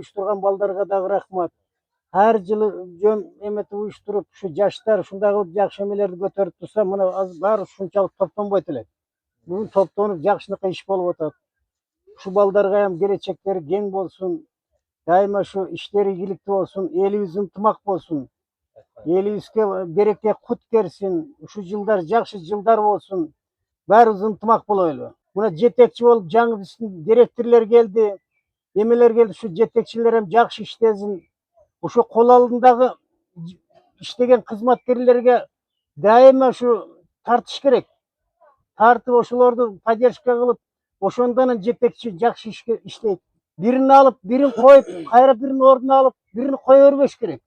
uyuşturgan baldarga dagы рахмат. Her жылы жөн эметип уюштуруп, ушу жаштар ушундай кылып жакшы эмелерди көтөрүп турса, мына азыр баары ушунчалык топтонбойт элек. Бүгүн топтонуп жакшынакай иш болуп атат. Ушу балдарга ham келечектери кең болсун, дайыма ушу иштери ийгиликтүү болсун, элибиз ынтымак болсун. Элибизге береке кут келсин, ушу жылдар жакшы жылдар болсун. Баарыбыз ынтымак бололу. Мына жетекчи болуп жаңы биздин директорлор келди, эмелер келди, ушу жетекчилер ham жакшы иштесин. Ошо кол алдындагы иштеген кызматкерлерге дайыма ушу тартыш керек. Тартып ошолорду поддержка кылып, ошондон жетекчи жакшы иштейт. Бирин алып, бирин коюп, кайра бирин ордуна алып, бирин кое бербеш керек.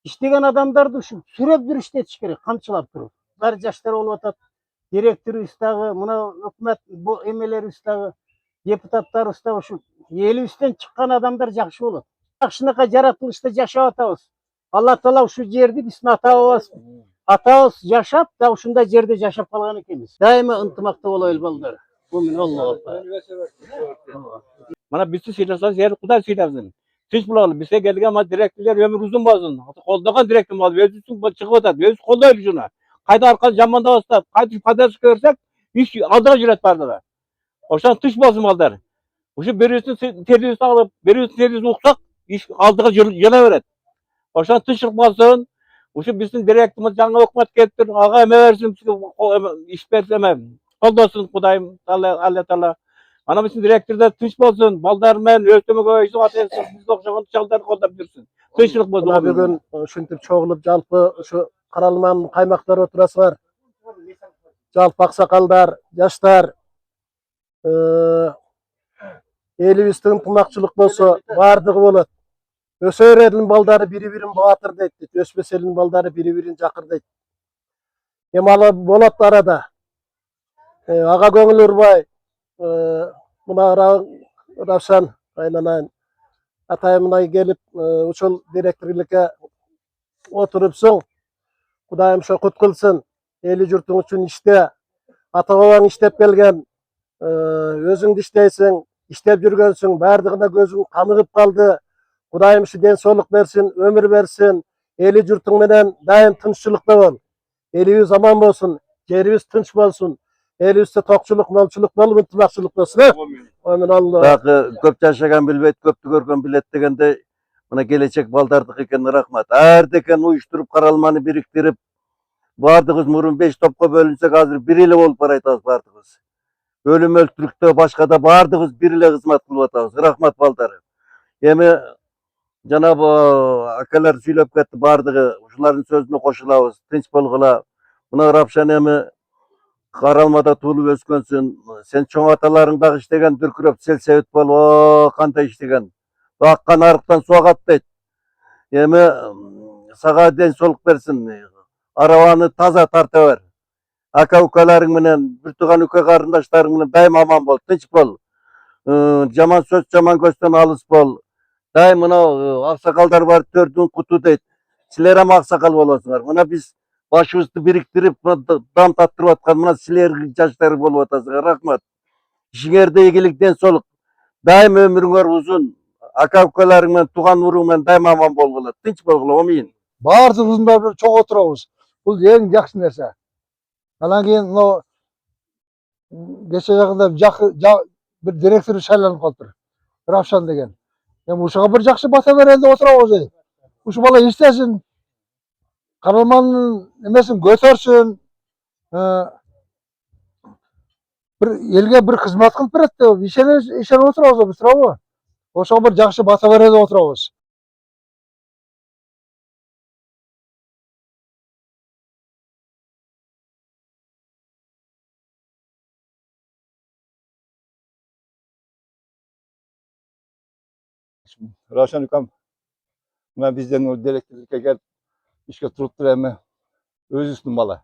İştegen adamdарды ушу сүрөп туруп иштетиш керек, камчылап туруп. Баары жаштар болуп атат. Директорубуз дагы, мына өкмөт эмелерибиз дагы, депутаттарыбыз дагы ушу элибизден чыккан адамдар жакшы болот. Жакшынакай жаратылышта жашап атабыз. Алла Таала ушу жерди биздин атабыз жашап, да ушундай жерде жашап калган экенбиз. Дайыма ынтымакта бололу балдар. Mana bizi siylasa yer Kuday siylasın. Hiç bulalım. Bize geldi ama direktörler ömür uzun olsun. Koldagan direktör var. Özü çıkıp atar. Özü kollayıp şuna. Kayda arka zamanda olsa, kayda patates görsek, hiç aldıra cüret vardılar. Oşan tış basın mallar. Oşan beriyorsun terliyorsun alıp, beriyorsun terliyorsun uksak, iş aldığa yıla verir. Oşan tışlık basın. Oşan bizim direktörümüz жаңа hükümet getir. Ağa eme versin, iş versemem. Koldasın Kudayım, Allah Teala. Ana bizim direktörler tınç bolsun, baldarmen, ötümüge oysun, atayasın, biz okşagan çalдар kolдап жүрсүн. Тынччылык болду. Мына бүгүн ушинтип чогулуп жалпы ушу каралман каймактар отурасыңар. Жалпы аксакалдар, жаштар элибизде ынтымакчылык болсо баардыгы болот. Өсөр элдин балдары бири-бирин баатыр дейт, өспөс элдин балдары бири-бирин жакыр дейт. Эми ал болот арада. Ага көңүл урбай, мына Равшан айланайын атайымына келип ушул директорлукка отурупсуң. Кудайым ошо кут кылсын. Эли журтуң үчүн иште. Ата бабаң иштеп келген. Өзүң да иштейсиң, иштеп жүргөнсүң. Баардыгына көзүң каныгып калды. Кудайым ушу ден соолук берсин, өмүр берсин. Эли журтуң менен дайым тынччылыкта бол. Элибиз аман болсун, жерибиз тынч болсун. Элибизде токчулук, молчулук болуп, ынтымакчылык болсун. Амин Алла. Дагы көп жашаган билбейт, көптү көргөн билет дегенде, мына келечек балдардык экенине рахмат. Ардекен уюштуруп каралманы бириктирип, баардыгыбыз мурун 5 топко бөлүнсөк, азыр бир эле болуп баратабыз баардыгыбыз. Өлүм өлтүрүктө башка да баардыгыбыз бир эле кызмат кылып атабыз. Рахмат балдары. Эми жанагы акалар сүйлөп кетти баардыгы, ушулардын сөзүнө кошулабыз. Тынч болгула. Мына Рапшан эми Каралмада туулуп өскөнсүн. Сен чоң аталарың дагы иштеген дүркүрөп сел-себет болуп, кандай иштеген. Аккан арыктан суу агат дейт. Эми сага ден соолук берсин. Арабаны таза тарта бер. Ака укаларың менен, бир тууган ука карындаштарың менен дайым аман бол, тынч бол. Жаман сөз, жаман көздөн алыс бол. Дайым мына аксакалдар бар, төрдүн куту дейт. Силер ham аксакал болосуңар. Мына биз башыбызды бириктирип, дам таттырып аткан мына силер жаштар болуп атасыңар. Рахмат. Ишиңерде ийгилик, ден соолук. Дайым өмүрүңөр узун. Ака укаларың менен, тууган уруң менен дайым аман болгула. Тынч болгула. Амин. Баардыгыбыздын бир чоң отурабыз. Бул эң жакшы нерсе. Анан кийин мына кече жагында бир директор шайланып калыптыр. Равшан деген. Эми ушуга бир жакшы бата берели деп отурабыз. Ушу бала иштесин. Каралманын эмесин көтөрсүн. Бир элге бир кызмат кылып берет деп ишенип отурабыз биз, туурабы? Ошого бир жакшы бата берели деп отурабыз. Равшан укам мына бизден директорлукка келип ишке туруптур, эми өзүбүздүн бала.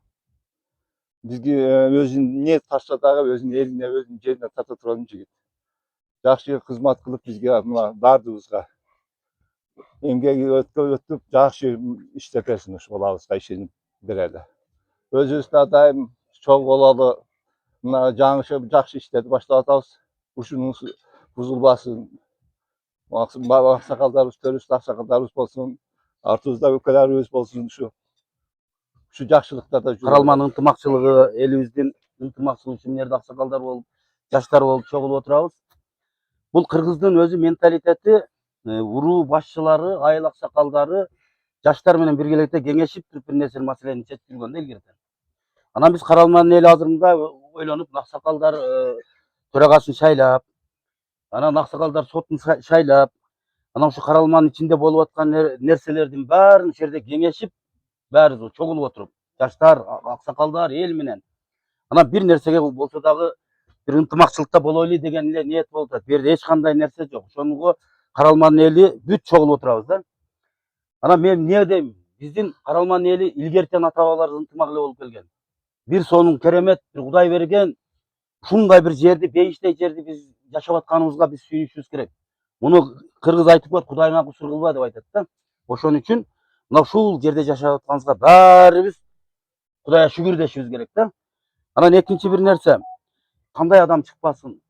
Бизге өзүнүн не таштадагы өзүнүн элине, өзүнүн жерине тарта турган жигит. Жакшы кызмат кылып бизге мына баардыгыбызга эмгеги өтүп, жакшы иштеп берсин, ушу балабызга ишенип берели. Өзүбүз да дайым чоң бололу. Мына жаңы жакшы иштерди баштап атабыз. Ушунун бузулбасын. Aksakallarыбыз, төрүбүз аксакалдарыбыз болsun, артыбызда өкөлөрүбүз болsun, şu жакшылыктарда жүрүп. Каралманын ынтымакчылыгы, элибиздин ынтымакчылыгы үчүн мына жерде аксакалдар болуп, жаштар болуп чогулуп отурабыз. Бул кыргыздын өзү менталитети, уруу башчылары, айыл аксакалдары жаштар менен биргеликте кеңешип туруп бир нерсени маселени чечип жүргөн да илгертен. Анан биз Каралманын эли азыр мындай ойлонуп, аксакалдар төрагасын шайлап, анан аксакалдар сотун шайлап, анан ушу Каралманын ичинде болуп аткан нерселердин баарын ушул жерде кеңешип, баарыбыз чогулуп отуруп, жаштар, аксакалдар, эл менен. Анан бир нерсеге болсо дагы бир ынтымакчылыкта бололу деген эле ниет болуп атат. Бу жерде эч кандай нерсе жок. Ошоnuга Каралманын эли бүт чогулуп отурабыз да. Анан мен эмне дейм? Биздин Каралманын эли илгертен ата бабаларыбыз ынтымак эле болуп келген. Бир сонун керемет, бир Кудай берген ушундай бир жерди, бейиштей жерди биз жашап атканыбызга биз сүйүнүшүбүз керек. Муну кыргыз айтып коет, Кудайыңа кусур кылба деп айтат да. Ошон үчүн мына ушул жерде жашап атканыбызга баарыбыз Кудайга шүгүр дешибиз керек да. Анан экинчи бир нерсе, кандай адам чыкпасын,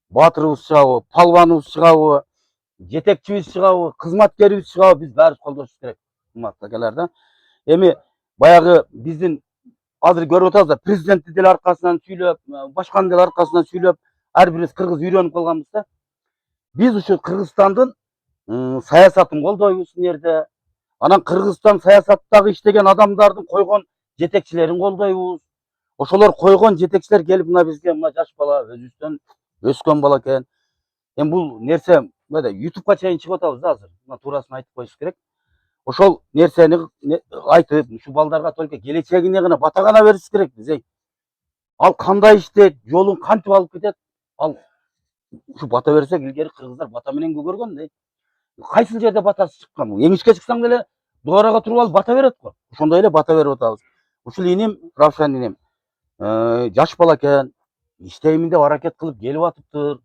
батырыбыз чыгабы, палбаныбыз чыгабы, жетекчибиз чыгабы, кызматкерибиз чыгабы, биз баарыбыз колдошубуз керек. Кымбаттуу акалар да. Эми баягы биздин азыр көрүп атабыз да, президентти деле аркасынан сүйлөп, башканы деле аркасынан сүйлөп, ар бирибиз кыргыз үйрөнүп калганбыз да. Биз ушу Кыргызстандын саясатын колдойбуз мына жерде. Анан Кыргызстан саясаттагы иштеген адамдардын койгон жетекчилерин колдойбуз. Ошолор койгон жетекчилер келип мына бизге мына жаш бала өзүбүздөн өскөн бала экен. Эми бул нерсе мындай YouTube'га чейин чыгып атабыз да азыр. Мына туурасын айтып коюш керек. Ошол нерсени айтып, ушу балдарга только келечегине гана бата гана беришибиз керек биз. Ал кандай иштейт, жолун кантип алып кетет? Ал ушу бата берсек, илгери кыргыздар бата менен көгөргөн да. Кайсыл жерде батасы чыккан? Эңишке чыксаң деле дуарага туруп алып бата берет го. Ошондой эле бата берип атабыз. Ушул инем, Равшан инем, жаш бала экен, иштеймин деп аракет кылып келип атыптыр.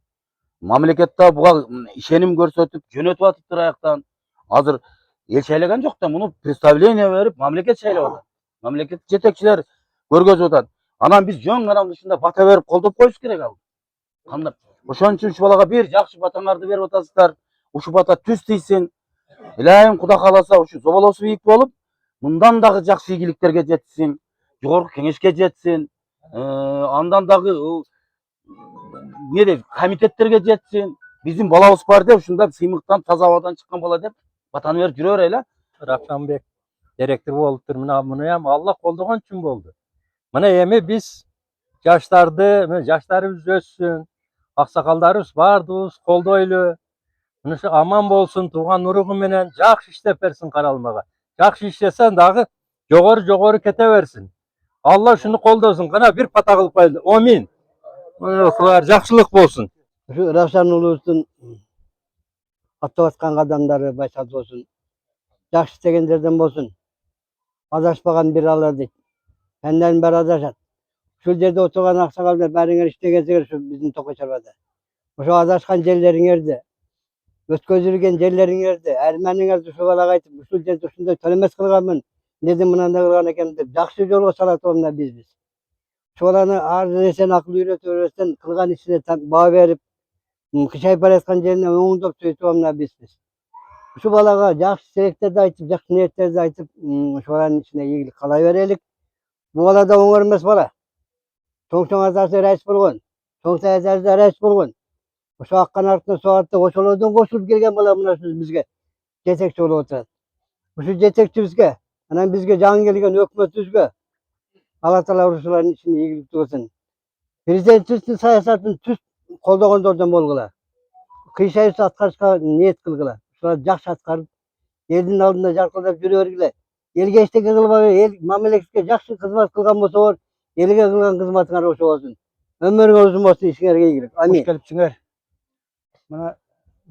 Мамлекетте буга ишеним көрсөтүп, жөнөтүп атыптыр аяктан. Азыр эл шайлаган жок да, муну представление берип, мамлекет шайлап атат. Мамлекет жетекчилер көргөзүп атат. Анан биз жөн гана ушундай бата берип колдоп коюш керек ал. Кандай? Ошон үчүн ушу балага бир жакшы батаңарды берип атасыздар. Ушу бата түз тийсин. Илайым Кудай кааласа ушу зоболосу бийик болуп, мындан дагы жакшы ийгиликтерге жетсин, жогорку кеңешке жетсин. Андан дагы эмне дейт, комитеттерге жетсин. Биздин балабыз бар деп ушундай сыймыктан, таза абадан чыккан бала деп батаны берип жүрө берели. Равшанбек директор болуптур. Муну эми Алла колдогон үчүн болду. Мына эми биз жаштарыбыз өссүн, аксакалдарыбыз баардыгыбыз колдойлу. Мынушу аман болсун, тууган уругу менен жакшы иштеп берсин Каралмага. Жакшы иштесен дагы жогору кете берсин. Алла ушуну колдосун. Кана бир бата кылып коелу. Амин. Мына жакшылык болсун. Ушу Равшан уулубуздун аттап аткан кадамдары байсал болсун. Жакшы істегендерден болсун. Адашпаган бир алар дейт. Кандайдын баары адашат. Ушул жерде отурган аксакалдар баарыңар иштегенсиңер ушу биздин Токой чарбада. Ошо адашкан жерлериңерди, өткөзүлгөн жерлериңерди, арманыңарды ушул балага айтып, ушул жерде ушундай төлөмөс кылганмын, неден мындай кылган экен деп жакшы жолго салат мына биз. Ушул баланы ар нерсени акыл үйрөтүп бербестен кылган ишине баа берип, кышайып бараткан жерине оңдоп сөйтүп мына биз. Ушул балага жакшы тилектерди айтып, жакшы ниеттерди айтып, ушул баланын ичине ийгилик каалай берелик. Бу бала да оңор эмес бала. Чоң атасы райыс болгон, чоң саясатчы да райыс болгон. Ошо аккан артына соғатты, ошолордон кошулуп келген бала мына бизге жетекчи болуп отурат. Ушу жетекчибизге, анан бизге жаңы келген өкмөтүбүзгө Алла Таала ушулардын ичине ийгилик тугузун. Президенттиктин саясатын түз колдогондордон болгула. Кыйшайып аткарышка ниет кылгыла. Ушулар жакшы аткарып, элдин алдында жаркылдап жүрө бергиле. Элге эчтеке кылбай, эл мамлекетке жакшы кызмат кылган болсоңор, элге кылган кызматыңар ошо болсун. Өмүрүңөр узун болсун, ишиңерге ийгилик. Амин. Hoş gelipsiңер. Мына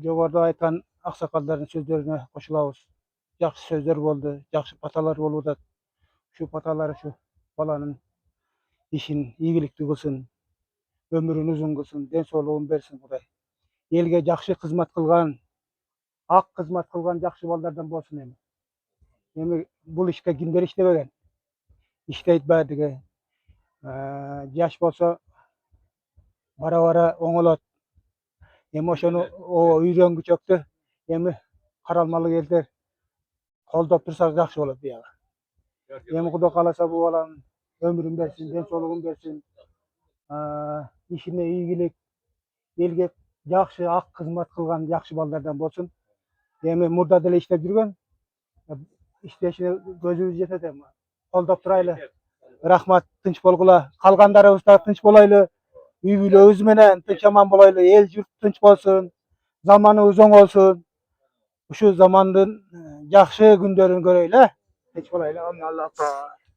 жогоруда айткан аксакалдардын сөздөрүнө кошулабыз. Жакшы сөздөр болду, жакшы баталар болуп атат. Ушу баталар ушу баланын ишин ийгиликтүү кылсын, өмүрүн узун кылсын, ден соолугун берсин Кудай. Элге жакшы кызмат кылган, ак кызмат кылган жакшы балдардан болсун эми. Эми бул ишке кимдер иштебеген? İşteyt баардыгы. Жаш болсо бара-бара оңолот. Эми ошону үйрөнгүчөктү Emi karalmalı elder koldop tursak jakşı bolat diýär. Emi Huda kalasa bu balanın ömrün bersin, dençoluğun bersin. İşine iyilik, elge jakşı ak hizmet kılgan jakşı ballardan bolsun. Emi murda dile işlep жүрgөн. İşleşine gözümüz yetet emi. Koldop turaylı. Rahmat, tınç bolgula. Kalgandarыбыз da tınç bolaylı. Üy-büýlüğübüz menen tınç aman bolaylı. El jurt tınç bolsun. Zamanыбыз oň bolsun. Şu zamandın jakşı günlerini göreýle. Tınç bolaylı. Allah.